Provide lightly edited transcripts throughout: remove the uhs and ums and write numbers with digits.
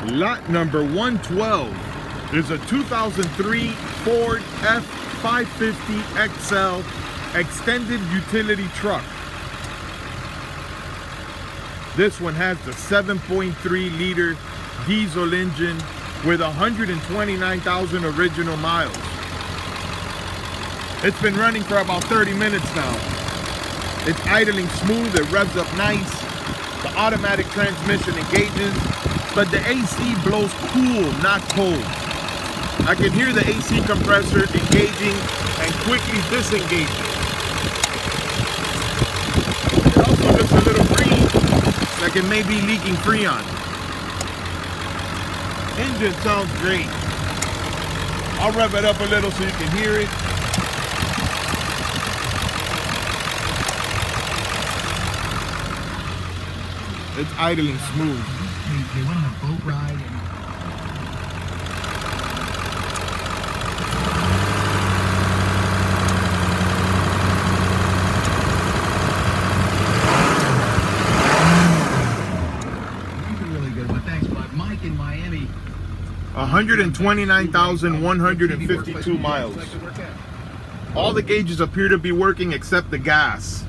Lot number 112 is a 2003 Ford F-550 XL extended utility truck. This one has the 7.3 liter diesel engine with 129,000 original miles. It's been running for about 30 minutes now. It's idling smooth, it revs up nice. The automatic transmission engages, but the AC blows cool, not cold. I can hear the AC compressor engaging and quickly disengaging. It also looks a little green, like it may be leaking Freon. Engine sounds great. I'll rev it up a little so you can hear it. It's idling smooth. They went on a boat ride. These are really good. Well, thanks, bud. Mike in Miami. 129,152 miles. All the gauges appear to be working except the gas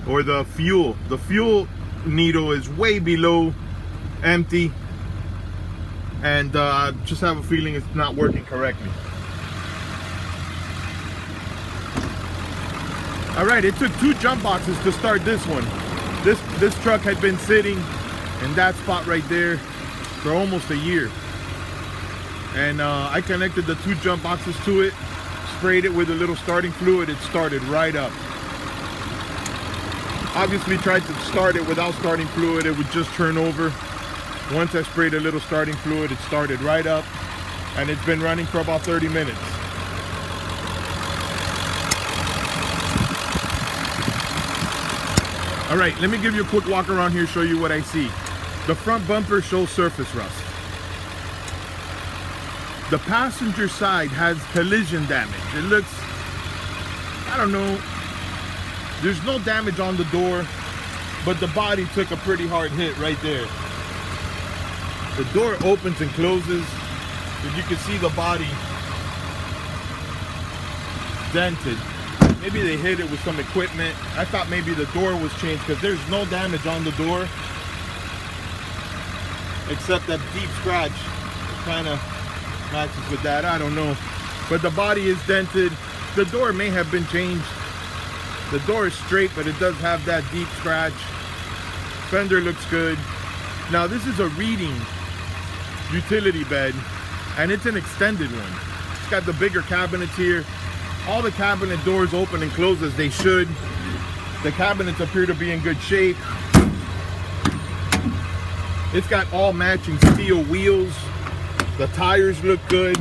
or the fuel. The fuel needle is way below empty, and just have a feeling it's not working correctly. All right, it took 2 jump boxes to start this one. This truck had been sitting in that spot right there for almost a year, and I connected the 2 jump boxes to it, sprayed it with a little starting fluid. It started right up. Obviously tried to start it without starting fluid, it would just turn over. Once I sprayed a little starting fluid, it started right up, and it's been running for about 30 minutes. All right, let me give you a quick walk around here, show you what I see. The front bumper shows surface rust. The passenger side has collision damage. It looks, I don't know, there's no damage on the door, but the body took a pretty hard hit right there. The door opens and closes, and you can see the body dented. Maybe they hit it with some equipment. I thought maybe the door was changed because there's no damage on the door except that deep scratch. It kind of matches with that, I don't know. But the body is dented. The door may have been changed. The door is straight, but it does have that deep scratch. Fender looks good. Now this is a reading utility bed, and it's an extended one. It's got the bigger cabinets here. All the cabinet doors open and close as they should. The cabinets appear to be in good shape. It's got all matching steel wheels. The tires look good.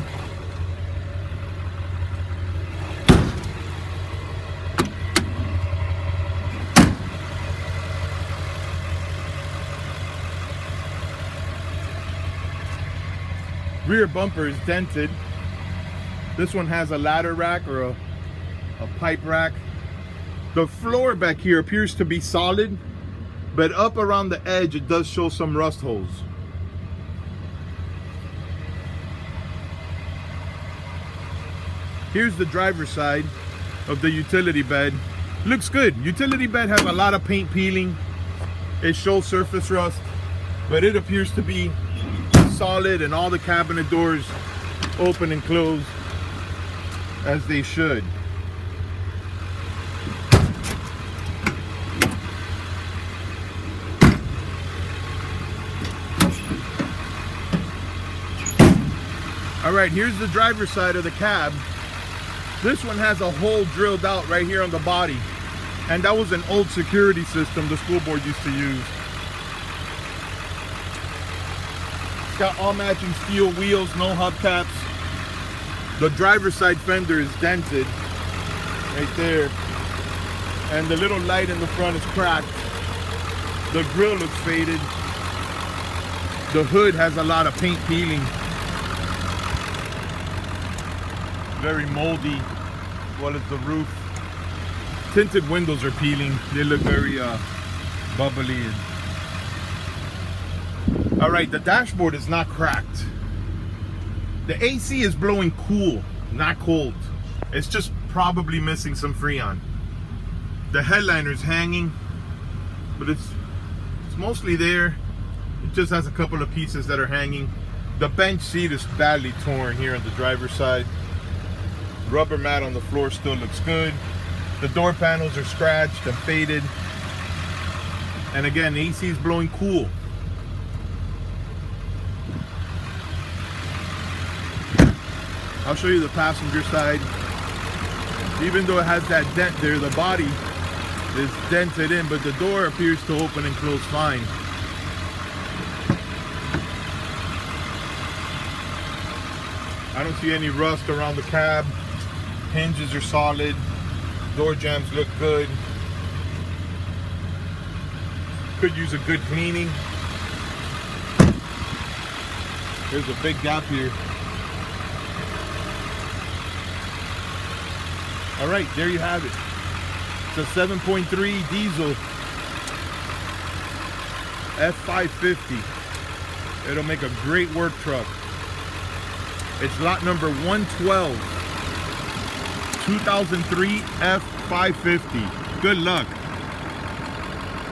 Rear bumper is dented. This one has a ladder rack or a pipe rack. The floor back here appears to be solid, but up around the edge it does show some rust holes. Here's the driver's side of the utility bed. Looks good. Utility bed has a lot of paint peeling. It shows surface rust, but it appears to be solid, and all the cabinet doors open and close as they should. All right, here's the driver's side of the cab. This one has a hole drilled out right here on the body, and that was an old security system the school board used to use. It's got all matching steel wheels, no hubcaps. The driver's side fender is dented right there, and the little light in the front is cracked. The grille looks faded. The hood has a lot of paint peeling. Very moldy, as well as the roof. Tinted windows are peeling. They look very bubbly. All right. right, the dashboard is not cracked. The AC is blowing cool, not cold. It's just probably missing some Freon. The headliner's hanging, but it's mostly there. It just has a couple of pieces that are hanging. The bench seat is badly torn here on the driver's side. Rubber mat on the floor still looks good. The door panels are scratched and faded. And again, the AC is blowing cool. I'll show you the passenger side. Even though it has that dent there, the body is dented in, but the door appears to open and close fine. I don't see any rust around the cab. Hinges are solid. Door jambs look good. Could use a good cleaning. There's a big gap here. All right, there you have it. It's a 7.3 diesel F-550. It'll make a great work truck. It's lot number 112, 2003 F-550. Good luck.